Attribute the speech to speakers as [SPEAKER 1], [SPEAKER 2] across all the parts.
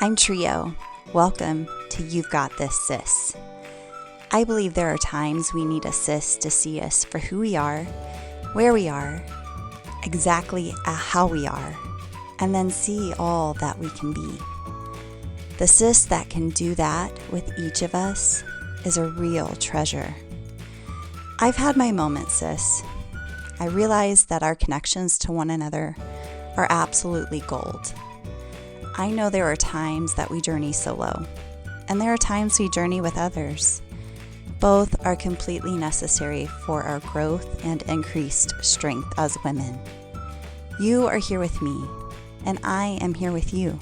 [SPEAKER 1] I'm Trio. Welcome to You've Got This, Sis. I believe there are times we need a sis to see us for who we are, where we are, exactly how we are, and then see all that we can be. The sis that can do that with each of us is a real treasure. I've had my moments, sis. I realize that our connections to one another are absolutely gold. I know there are times that we journey solo, and there are times we journey with others. Both are completely necessary for our growth and increased strength as women. You are here with me, and I am here with you.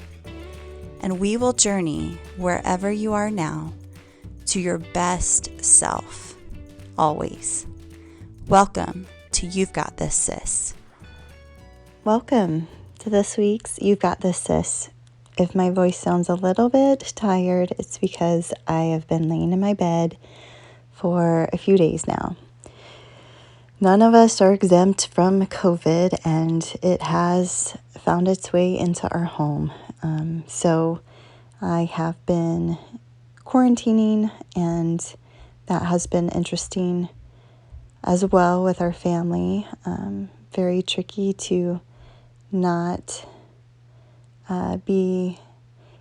[SPEAKER 1] And we will journey wherever you are now to your best self, always. Welcome to You've Got This, Sis. Welcome to this week's You've Got This, Sis. If my voice sounds a little bit tired, it's because I have been laying in my bed for a few days now. None of us are exempt from COVID, and it has found its way into our home. So I have been quarantining, and that has been interesting as well with our family. Very tricky to not be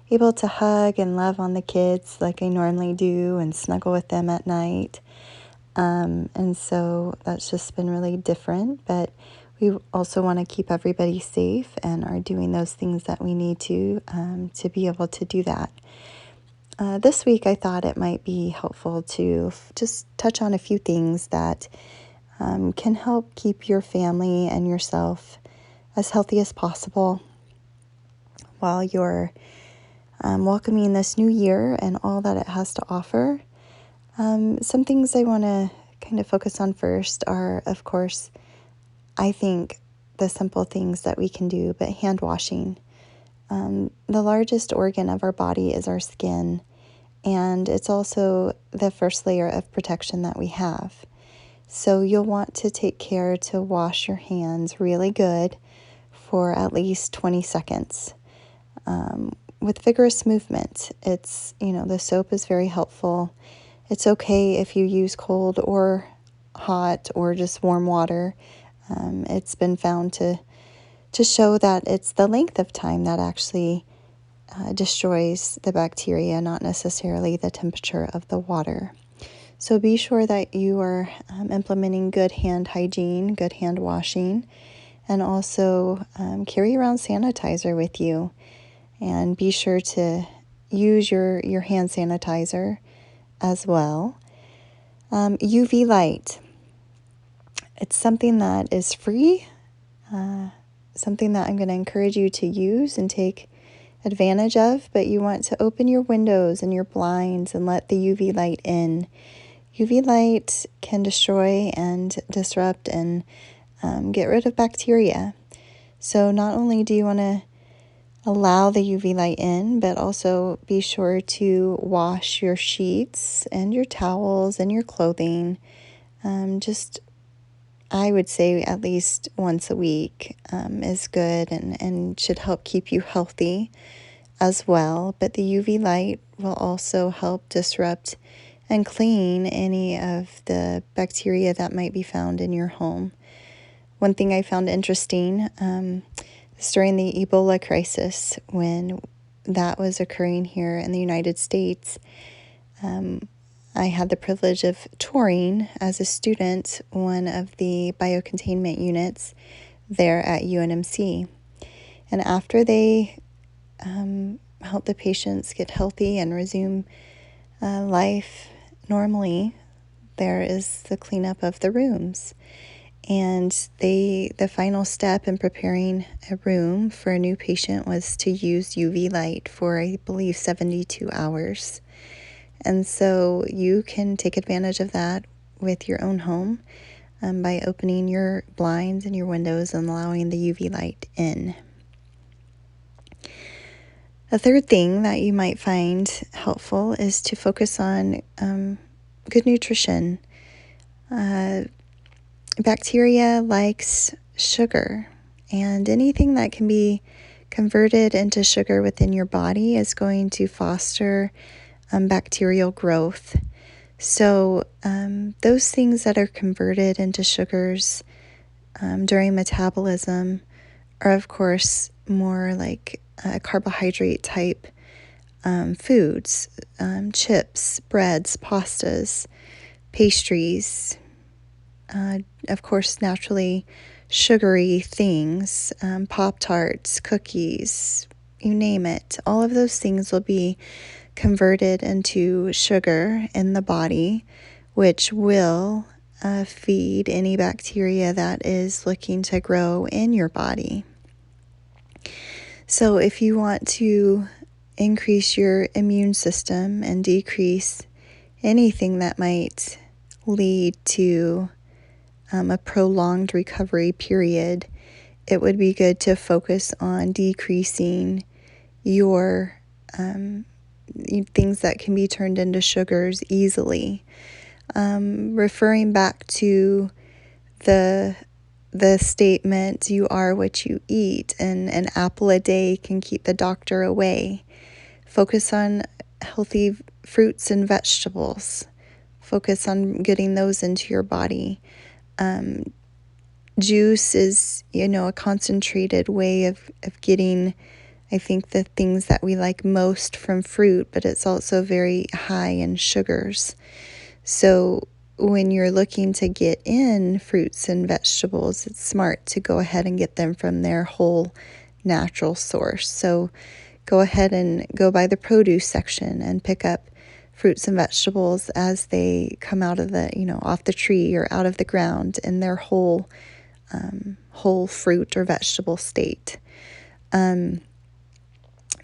[SPEAKER 1] able to hug and love on the kids like I normally do and snuggle with them at night. And so that's just been really different, but we also want to keep everybody safe and are doing those things that we need to be able to do that. This week I thought it might be helpful to just touch on a few things that can help keep your family and yourself as healthy as possible while you're welcoming this new year and all that it has to offer. Some things I want to kind of focus on first are, of course, I think the simple things that we can do, but hand washing. The largest organ of our body is our skin, and it's also the first layer of protection that we have. So you'll want to take care to wash your hands really good for at least 20 seconds. With vigorous movement, the soap is very helpful. It's okay if you use cold or hot or just warm water. It's been found to show that it's the length of time that actually destroys the bacteria, not necessarily the temperature of the water. So be sure that you are implementing good hand hygiene, good hand washing, and also carry around sanitizer with you. And be sure to use your hand sanitizer as well. UV light. It's something that is free, something that I'm going to encourage you to use and take advantage of, but you want to open your windows and your blinds and let the UV light in. UV light can destroy and disrupt and get rid of bacteria. So not only do you want to allow the UV light in, but also be sure to wash your sheets and your towels and your clothing. I would say at least once a week is good and should help keep you healthy as well. But the UV light will also help disrupt and clean any of the bacteria that might be found in your home. One thing I found interesting during the Ebola crisis, when that was occurring here in the United States, I had the privilege of touring as a student one of the biocontainment units there at UNMC. And after they helped the patients get healthy and resume life normally, there is the cleanup of the rooms. And the final step in preparing a room for a new patient was to use UV light for, I believe, 72 hours. And so you can take advantage of that with your own home by opening your blinds and your windows and allowing the UV light in. A third thing that you might find helpful is to focus on good nutrition. Bacteria likes sugar, and anything that can be converted into sugar within your body is going to foster bacterial growth. So those things that are converted into sugars during metabolism are, of course, more like carbohydrate type foods, chips, breads, pastas, pastries, of course, naturally sugary things, Pop-Tarts, cookies, you name it. All of those things will be converted into sugar in the body, which will feed any bacteria that is looking to grow in your body. So if you want to increase your immune system and decrease anything that might lead to a prolonged recovery period, it would be good to focus on decreasing your things that can be turned into sugars easily. Referring back to the statement, you are what you eat, and an apple a day can keep the doctor away. Focus on healthy fruits and vegetables. Focus on getting those into your body. Juice is, a concentrated way of getting, I think, the things that we like most from fruit, but it's also very high in sugars. So when you're looking to get in fruits and vegetables, it's smart to go ahead and get them from their whole natural source. So go ahead and go by the produce section and pick up fruits and vegetables as they come out of the, off the tree or out of the ground in their whole fruit or vegetable state.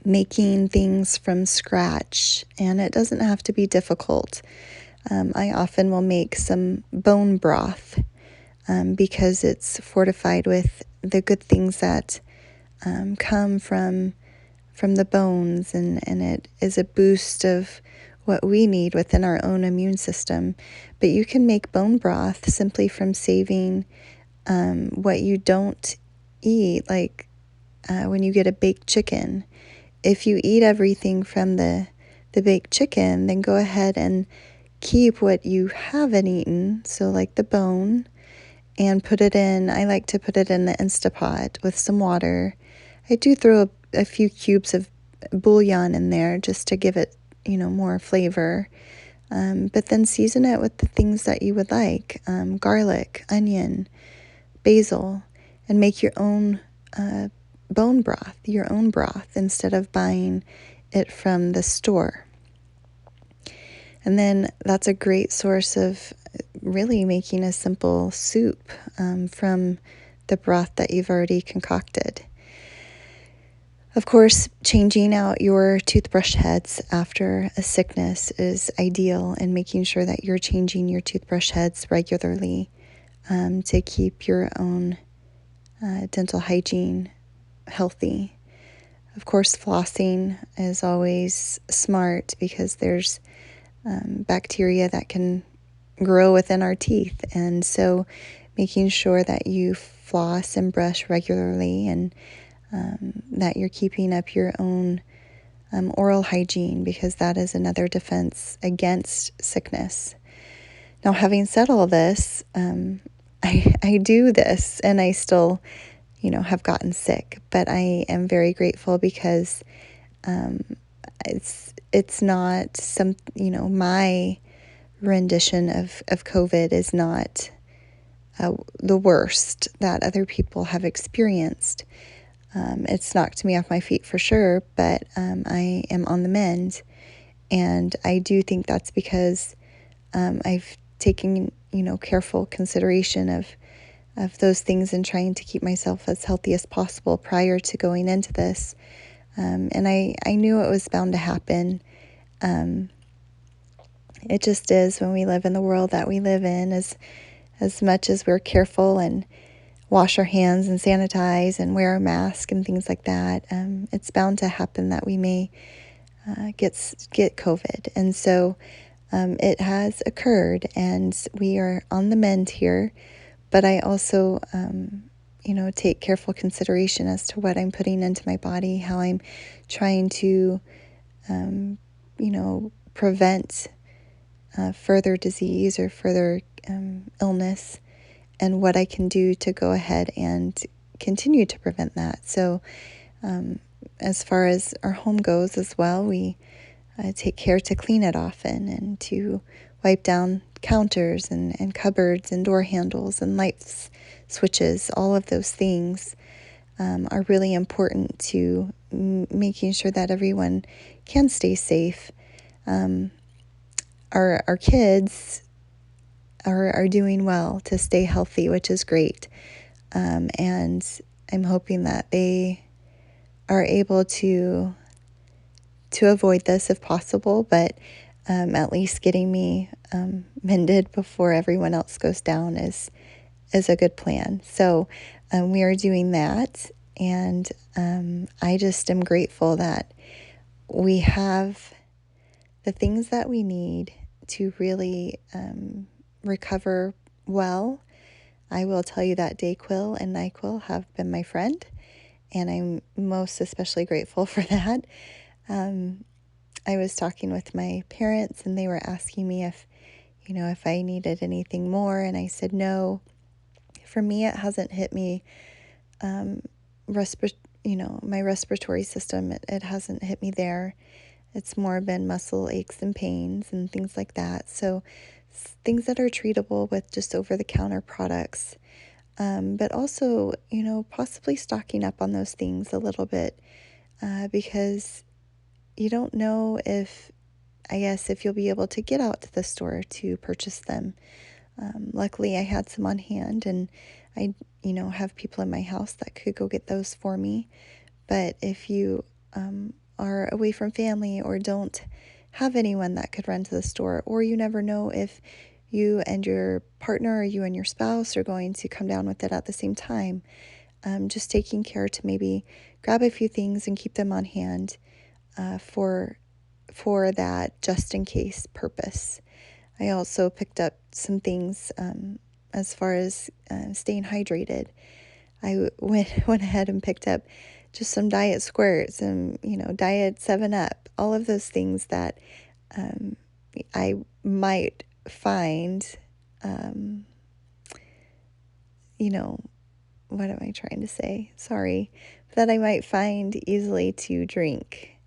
[SPEAKER 1] Making things from scratch, and it doesn't have to be difficult. I often will make some bone broth because it's fortified with the good things that come from the bones, and it is a boost of what we need within our own immune system. But you can make bone broth simply from saving what you don't eat, like when you get a baked chicken. If you eat everything from the baked chicken, then go ahead and keep what you haven't eaten, so like the bone, and put it in. I like to put it in the Instapot with some water. I do throw a few cubes of bouillon in there just to give it, more flavor. But then season it with the things that you would like, garlic, onion, basil, and make your own bone broth, your own broth, instead of buying it from the store. And then that's a great source of really making a simple soup from the broth that you've already concocted. Of course, changing out your toothbrush heads after a sickness is ideal, and making sure that you're changing your toothbrush heads regularly to keep your own dental hygiene healthy. Of course, flossing is always smart because there's bacteria that can grow within our teeth, and so making sure that you floss and brush regularly, and that you're keeping up your own oral hygiene, because that is another defense against sickness. Now, having said all this, I do this, and I still, have gotten sick, but I am very grateful because it's not some, my rendition of COVID is not the worst that other people have experienced. It's knocked me off my feet for sure, but I am on the mend, and I do think that's because I've taken, careful consideration of those things, and trying to keep myself as healthy as possible prior to going into this. And I knew it was bound to happen. It just is when we live in the world that we live in. As much as we're careful and wash our hands and sanitize and wear a mask and things like that, it's bound to happen that we may get COVID. And so it has occurred, and we are on the mend here. But I also, take careful consideration as to what I'm putting into my body, how I'm trying to, prevent further disease or further illness, and what I can do to go ahead and continue to prevent that. So as far as our home goes as well, we take care to clean it often and to wipe down counters and cupboards and door handles and light switches. All of those things are really important to making sure that everyone can stay safe. Our kids are doing well to stay healthy, which is great. And I'm hoping that they are able to avoid this if possible, but at least getting me mended before everyone else goes down is a good plan. So we are doing that, and I just am grateful that we have the things that we need to really recover well. I will tell you that Dayquil and NyQuil have been my friend, and I'm most especially grateful for that. I was talking with my parents, and they were asking me if I needed anything more, and I said no. For me, it hasn't hit me, my respiratory system. It hasn't hit me there. It's more been muscle aches and pains and things like that. So things that are treatable with just over-the-counter products, but also, possibly stocking up on those things a little bit, because you don't know if you'll be able to get out to the store to purchase them. Luckily, I had some on hand, and I, have people in my house that could go get those for me. But if you are away from family or don't have anyone that could run to the store, or you never know if you and your partner or you and your spouse are going to come down with it at the same time, just taking care to maybe grab a few things and keep them on hand for that just in case purpose. I also picked up some things as far as staying hydrated. I went ahead and picked up just some diet squirts and diet 7-Up, all of those things that I might find, what am I trying to say? Sorry, that I might find easily to drink.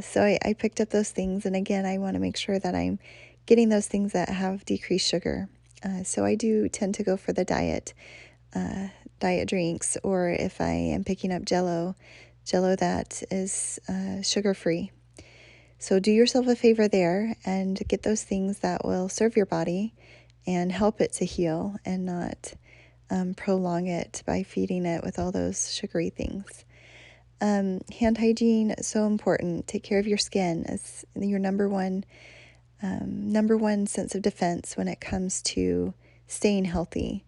[SPEAKER 1] So I picked up those things, and again, I want to make sure that I'm getting those things that have decreased sugar. So I do tend to go for the diet drinks, or if I am picking up Jello that is sugar-free. So do yourself a favor there and get those things that will serve your body and help it to heal, and not prolong it by feeding it with all those sugary things. Hand hygiene is so important. Take care of your skin. It's your number one sense of defense when it comes to staying healthy.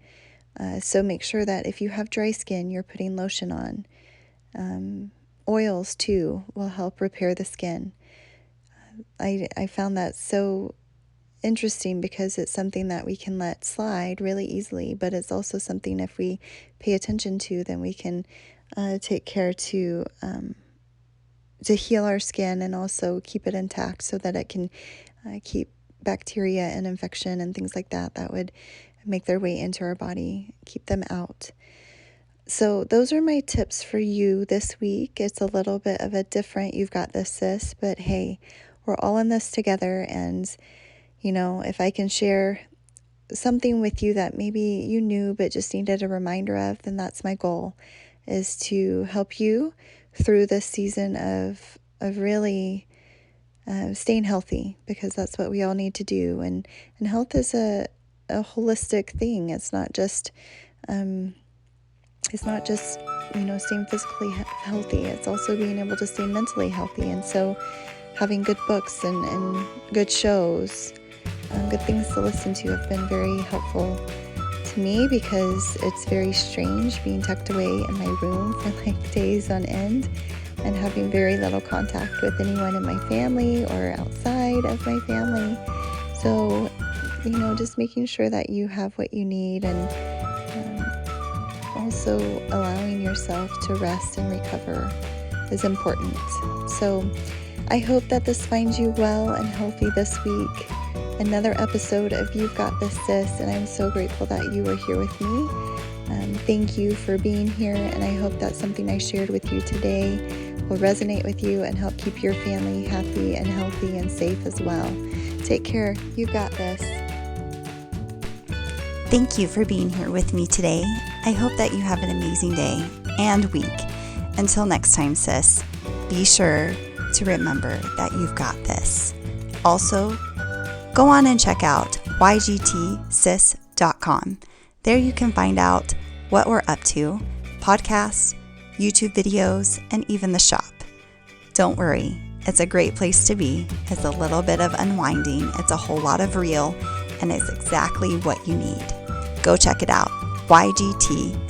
[SPEAKER 1] So make sure that if you have dry skin, you're putting lotion on. Oils too will help repair the skin. I found that so interesting because it's something that we can let slide really easily, but it's also something, if we pay attention to, then we can take care to heal our skin and also keep it intact so that it can keep bacteria and infection and things like that would make their way into our body, keep them out. So those are my tips for you this week. It's a little bit of a different, you've got this, sis, but hey, we're all in this together. And, if I can share something with you that maybe you knew but just needed a reminder of, then that's my goal, is to help you through this season of really staying healthy, because that's what we all need to do. And health is a holistic thing. It's not just staying physically healthy. It's also being able to stay mentally healthy. And so having good books and good shows, good things to listen to have been very helpful to me, because it's very strange being tucked away in my room for days on end and having very little contact with anyone in my family or outside of my family. So, just making sure that you have what you need, and also allowing yourself to rest and recover is important. So I hope that this finds you well and healthy this week. Another episode of You've Got This, Sis, and I'm so grateful that you were here with me. Thank you for being here, and I hope that something I shared with you today will resonate with you and help keep your family happy and healthy and safe as well. Take care. You've got this.
[SPEAKER 2] Thank you for being here with me today. I hope that you have an amazing day and week. Until next time, sis, be sure to remember that you've got this. Also, go on and check out ygtsis.com. There you can find out what we're up to, podcasts, YouTube videos, and even the shop. Don't worry, it's a great place to be. It's a little bit of unwinding, it's a whole lot of real, and it's exactly what you need. Go check it out, ygtsis.com.